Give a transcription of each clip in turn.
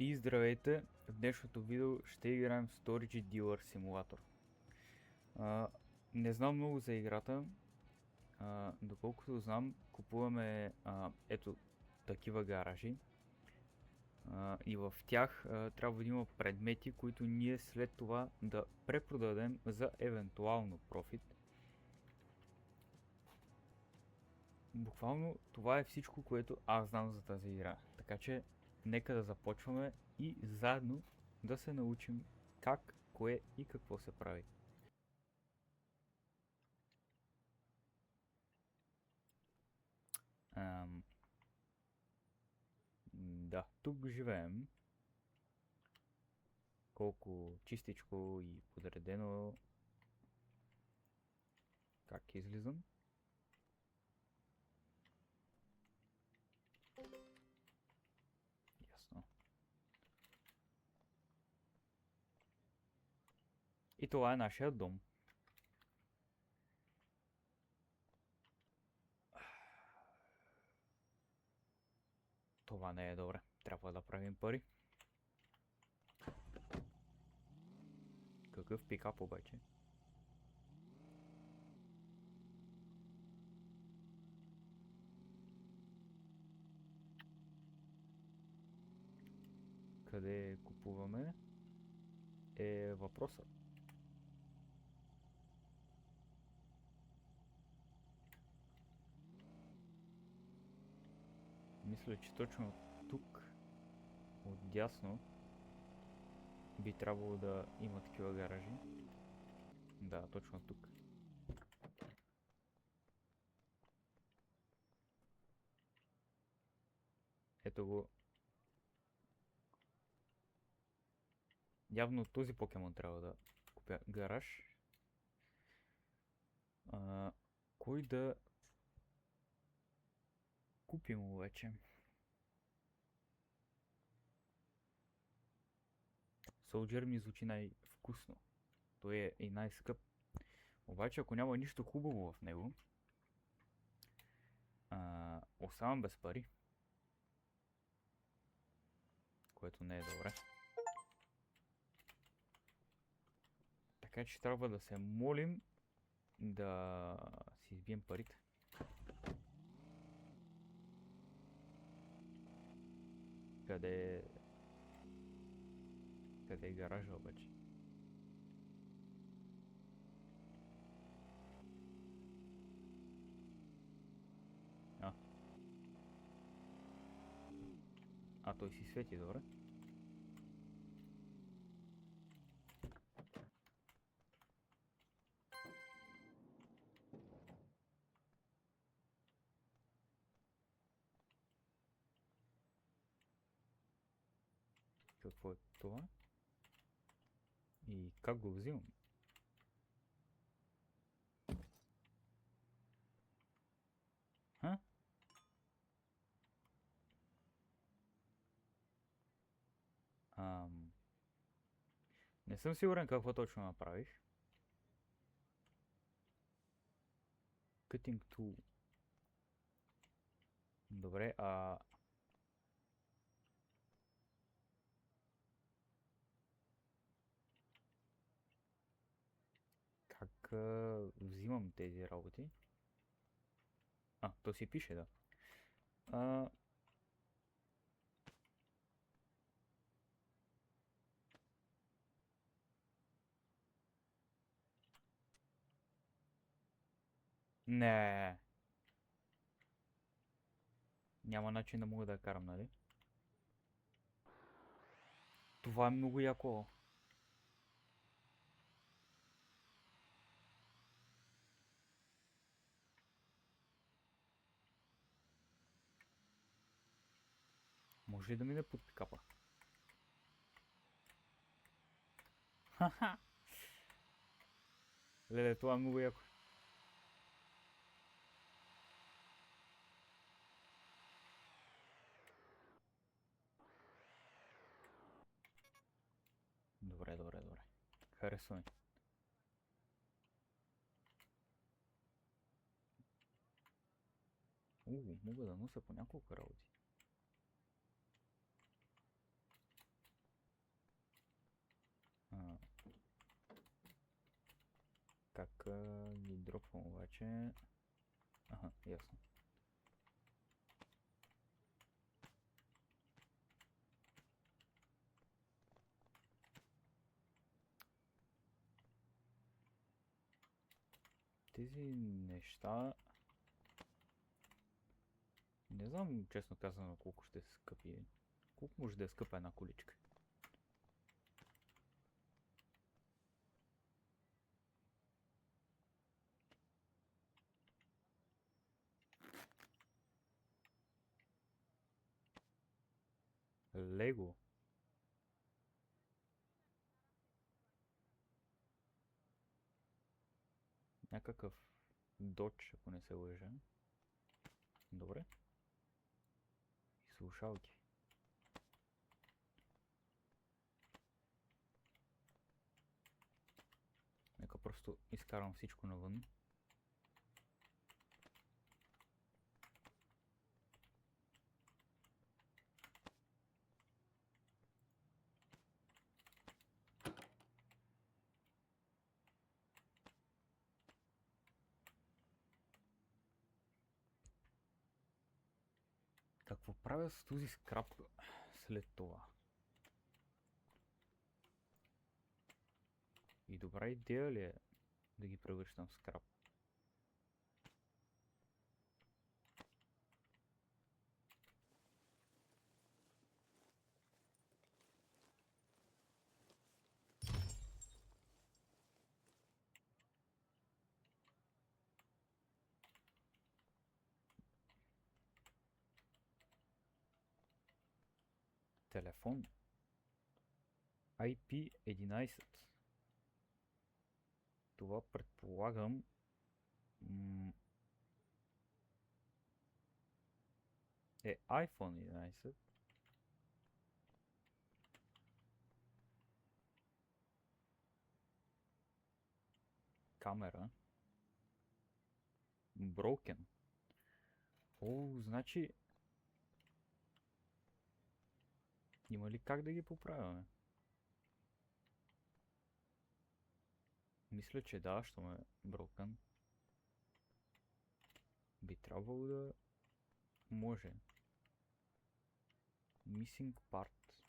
И здравейте! В днешното видео ще играем Storage Dealer Simulator. Не знам много за играта. Доколкото знам, купуваме ето такива гаражи. И в тях трябва да има предмети, които ние след това да препродадем за евентуално профит. Буквално това е всичко, което аз знам за тази игра. Така че нека да започваме и заедно да се научим как, кое и какво се прави. Да, тук живеем. Колко чистичко и подредено. Как излизам? Ясно. И това е нашия дом. Това не е добре. Трябва да правим пари. Какъв пикап обаче? Къде купуваме е въпросът. Мисля, че точно тук, отдясно, би трябвало да има такива гаражи. Да, точно тук. Ето го. Явно този покемон трябва да купя гараж. Кой да купим вече? Солджер ми звучи най-вкусно. Той е и най-скъп. Обаче ако няма нищо хубаво в него, оставам без пари. Което не е добре. Така че трябва да се молим да си избием парите. Къде е гаража обаче? Той си свети, добре. Какво е това? И как го взимам? Не съм сигурен какво точно направих. Cutting tool. Добре, как взимам тези работи? То си пише, да. Не. Няма начин да мога да я карам, нали? Това е много яко. Може ли да мине под пикапа? Ха-ха! Леле, това е много яко. Добре. Харесва ми. Мога да нося по няколко работи. Как ги дропвам обаче? Аха, ясно. Тези неща... Не знам, честно казано, колко ще се скъпи. Колко може да е скъпа една количка? Лего. Някакъв Dodge, ако не се лъжа. Добре. И слушалки. Нека просто изкарам всичко навън. Какво правя с този скрап след това? И добра идея ли е да ги превръщам в скрап? Телефон. IP11. Това предполагам... е iPhone 11. Камера. Broken. О, значи... Има ли как да ги поправяме? Мисля, че да, що ме broken. Би трябвало да може. Missing part.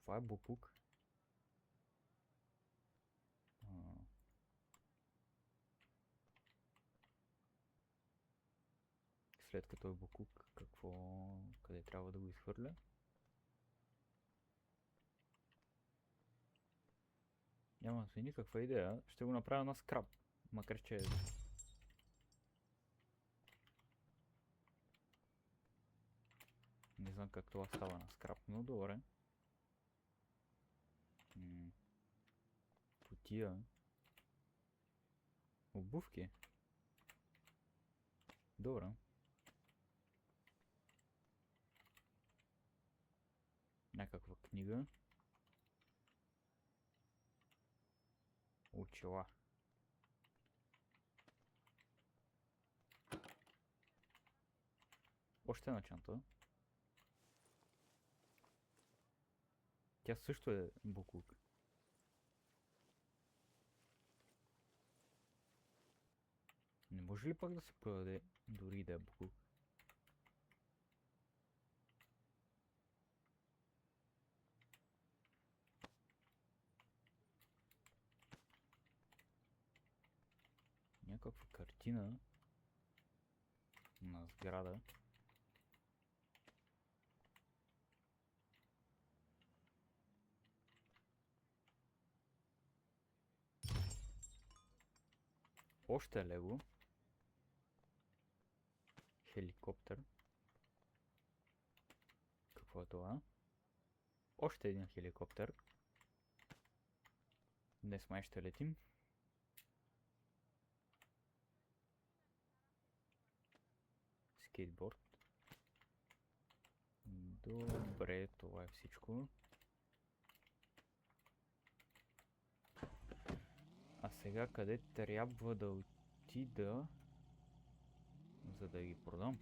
Това е буклук. След като е буклук, къде трябва да го изхвърля? Нямам си никаква идея. Ще го направя на скрап. Макар че... Не знам как това става на скрап, но добре. Кутия. Обувки. Добре. Някаква книга. Очила. Още една чанта. Тя също е буклук. Не може ли пак да се продаде дори да е буклук? Някаква картина на сграда. Още лего. Хеликоптер. Какво е това? Още един хеликоптер. Днес май ще летим. Скейтборд. Добре, това е всичко. А сега къде трябва да отида, за да ги продам?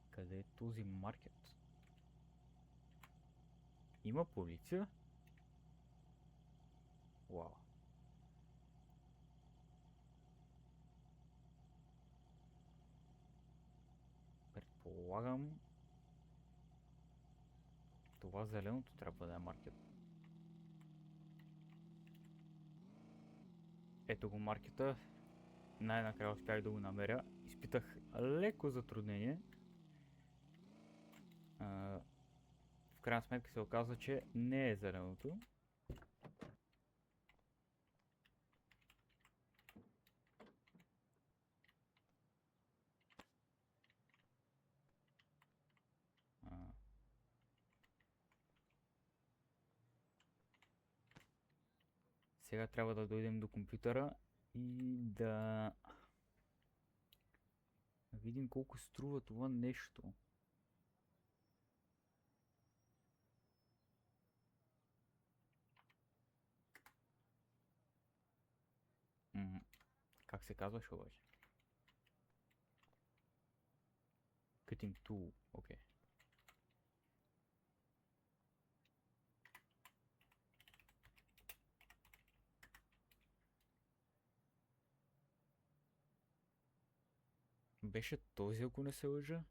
Къде е този маркет? Има полиция? Вау. Предполагам, това зеленото трябва да е маркет. Ето го маркета. Най-накрая успях да го намеря. Изпитах леко затруднение. В крайна сметка се оказа, че не е зеленото. Сега трябва да дойдем до компютъра и да видим колко струва това нещо. Как се казваше обаче? Cutting tool, окей. Беше този, ако не се лъжа.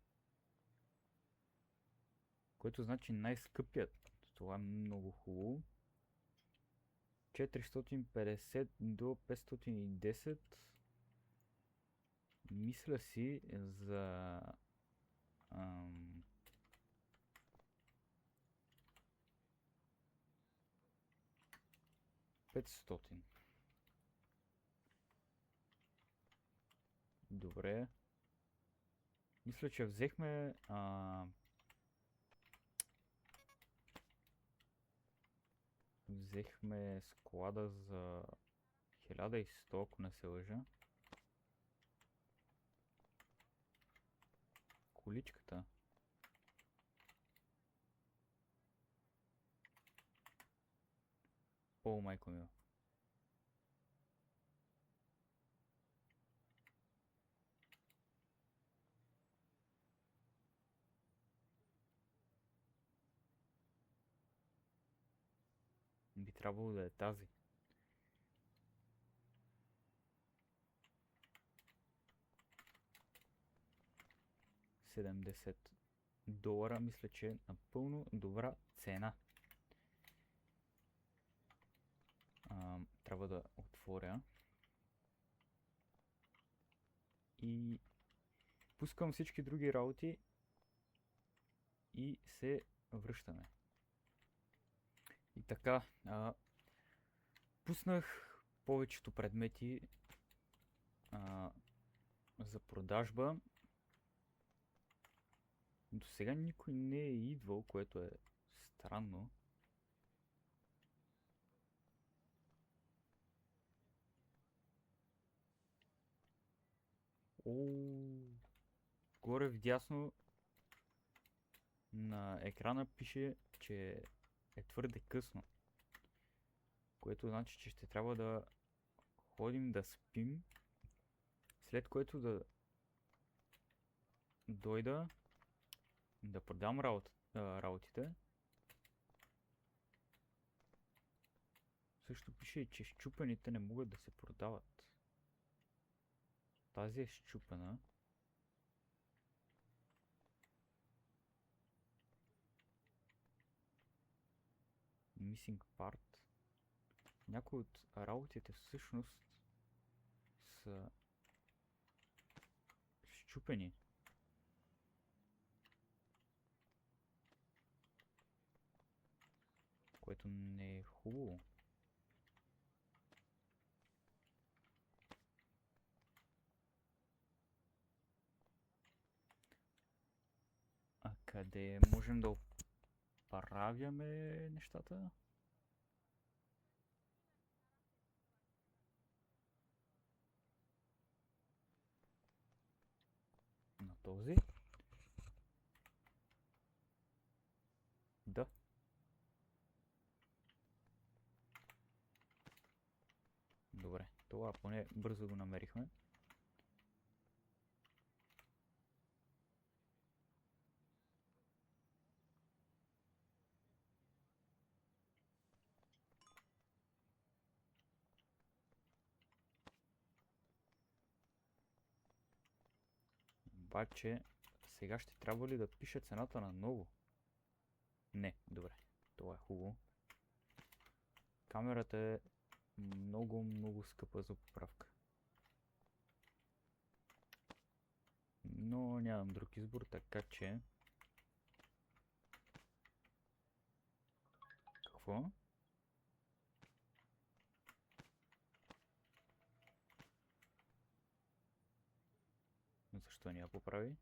Което значи най-скъпият. Това е много хубаво. 450 до 510. Мисля си за 500. Добре. Мисля, че взехме взехме склада за 1100, ако не се лъжа. Количката. О, майко мило. Би трябвало да е тази. $70. Мисля, че е напълно добра цена. Трябва да отворя. И пускам всички други работи и се връщаме. И така, пуснах повечето предмети за продажба. До сега никой не е идвал, което е странно. Горе вдясно на екрана пише, че е твърде късно. Което значи, че ще трябва да ходим да спим. След което да дойда да продам работите. Също пише, че счупените не могат да се продават. Тази е счупена. Missing part. Някои от работите всъщност са счупени. Което не е хубаво. А къде можем да оправяме нещата? На този? Да. Добре, това поне бързо го намерихме. обаче сега ще трябва ли да пиша цената на ново? Не, добре. Това е хубаво. Камерата е много скъпа за поправка. Но нямам друг избор, така че... Какво? Защо не я поправи?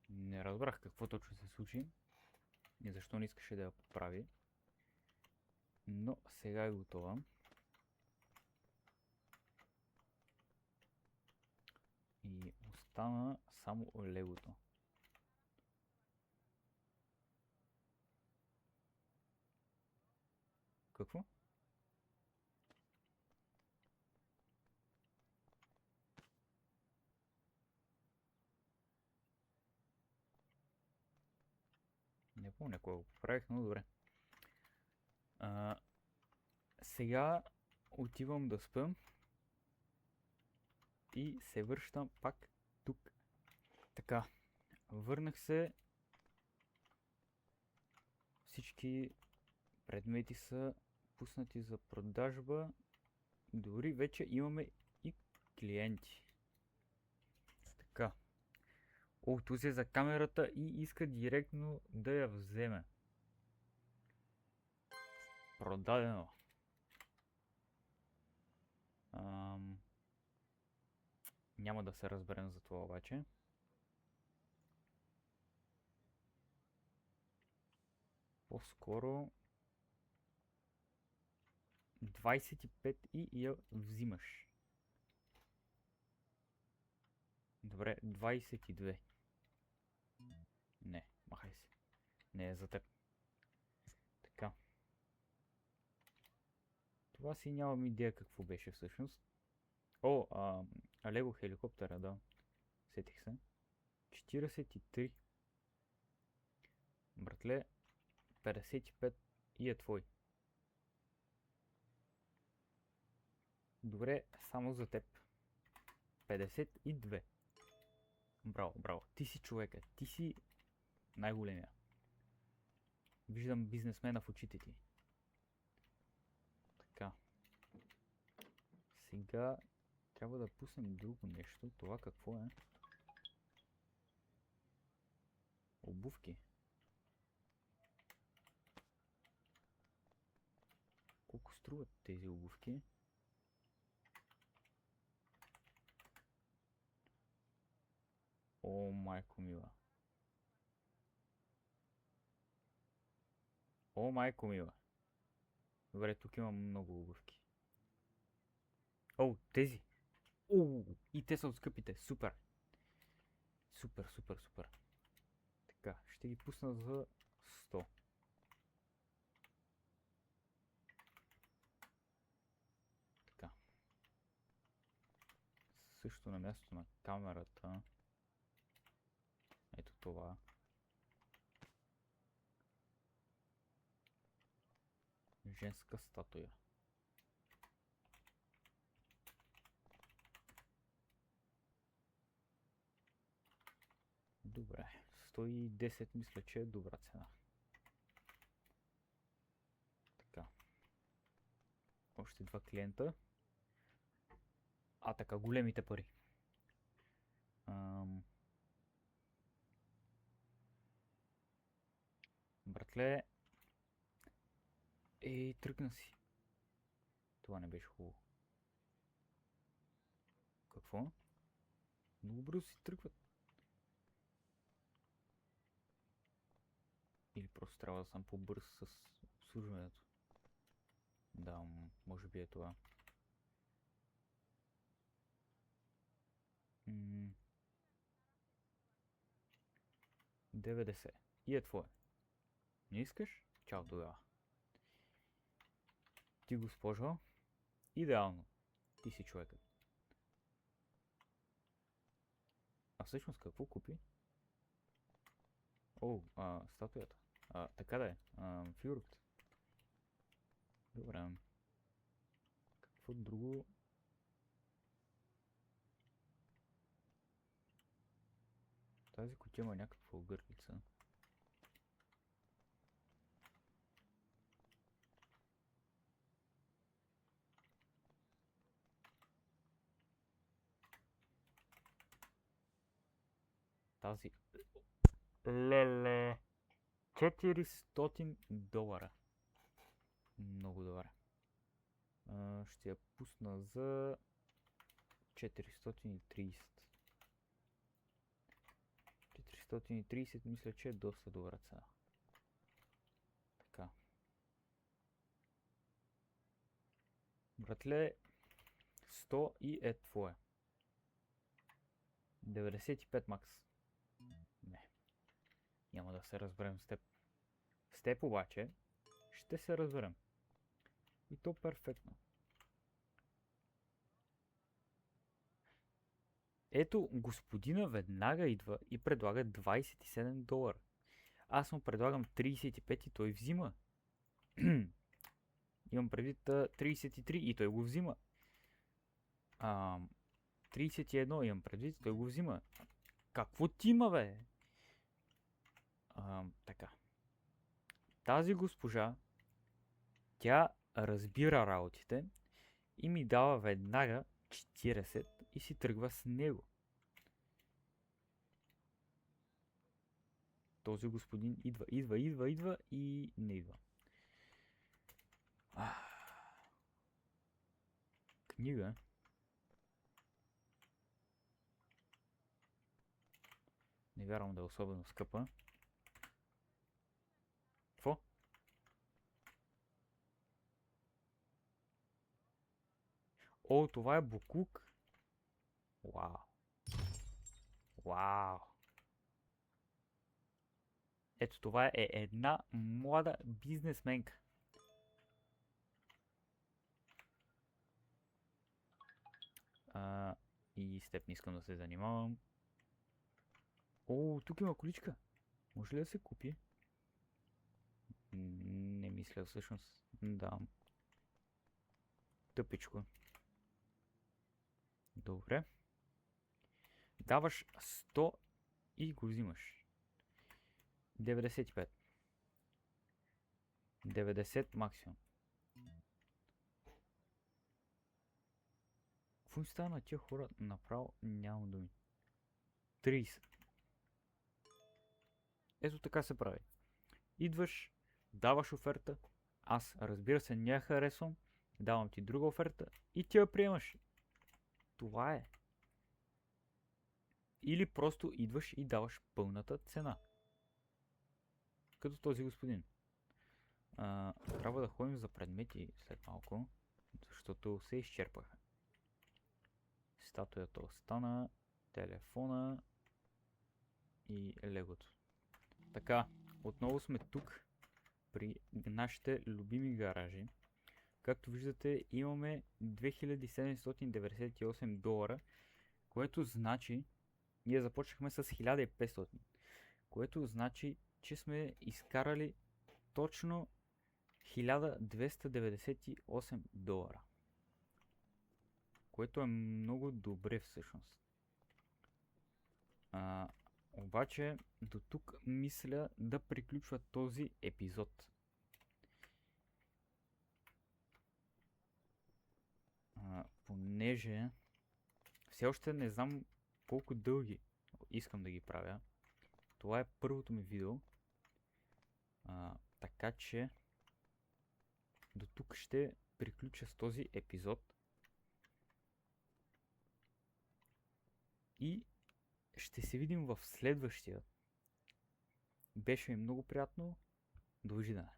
Не разбрах какво точно се случи и защо не искаше да я поправи. Но сега е готова. И остана само легото. Какво? Не помня кой го поправих, но добре. Сега отивам да спам и се връщам пак тук. Така, върнах се. Всички предмети са пуснати за продажба. Дори вече имаме и клиенти. Така. О, тук е за камерата и иска директно да я вземе. Продадено. Няма да се разберем за това обаче. По-скоро 25 и я взимаш. Добре, 22. Не, махай се. Не е за теб. Така. Това си нямам идея какво беше всъщност. О, Лего хеликоптера, да. Сетих се. 43. Братле, 55 и е твой. Добре, само за теб. 52. Браво, браво. Ти си човека. Ти си най-големия. Виждам бизнесмена в очите ти. Така. Сега трябва да пуснем друго нещо. Това какво е? Обувки. Колко струват тези обувки? О, майко мила. О, майко мила. Добре, тук имам много обувки. О, тези. О, и те са от скъпите. Супер. Супер, супер, супер. Така, ще ги пусна за 100. Така. Също на място на камерата. Ето това. Женска статуя. Добре. 110 мисля, че е добра цена. Така. Още два клиента. Така, големите пари. Братле. Тръгна си. Това не беше хубаво. Какво? Много бързо си тръгват. Или просто трябва да съм по-бърз с обслужването. Да, може би е това. 90. И е твое. Не искаш? Чао тогава. Ти, госпожо, идеално. Ти си човекът. А всъщност какво купи? О, статуята. Така да е. Фюрт. Добре. Какво друго? Тази кутия има някаква огърлица. Тази... Леле! $400. Много добре. Ще я пусна за 430. 430 мисля, че е доста добра цена. Така. Братле, 100 и е твое. 95 макс. Не. Няма да се разберем с теб. С теб обаче ще се разберем. И то перфектно. Ето, господина веднага идва и предлага $27. Аз му предлагам 35 и той взима. Имам предвид 33 и той го взима. 31 имам предвид, той го взима. Какво ти има, бе? Така. Тази госпожа, тя разбира работите и ми дава веднага 40 и си тръгва с него. Този господин идва и не идва. Книга. Не вярвам да е особено скъпа. Какво? О, това е буклук. Вау. Вау. Ето това е една млада бизнесменка. И с теб не искам да се занимавам. О, тук има количка. Може ли да се купи? Не мисля всъщност. Да. Тъпичко. Добре. Даваш 100 и го взимаш. 95. 90 максимум. Какво им става на тия хора? Направо нямам думи. 30. Ето така се прави. Идваш, даваш оферта. Аз, разбира се, не я харесвам. Давам ти друга оферта и ти я приемаш. Това е. Или просто идваш и даваш пълната цена. Като този господин. Трябва да ходим за предмети след малко, защото се изчерпаха. Статуята остана, телефона и легото. Така, отново сме тук при нашите любими гаражи. Както виждате, имаме $2798, което значи, ние започнахме с 1500, което значи, че сме изкарали точно $1298, което е много добре всъщност. Обаче, до тук мисля да приключва този епизод. Понеже все още не знам колко дълги искам да ги правя. Това е първото ми видео. Така че до тук ще приключа с този епизод. И ще се видим в следващия. Беше ми много приятно. Довиждане.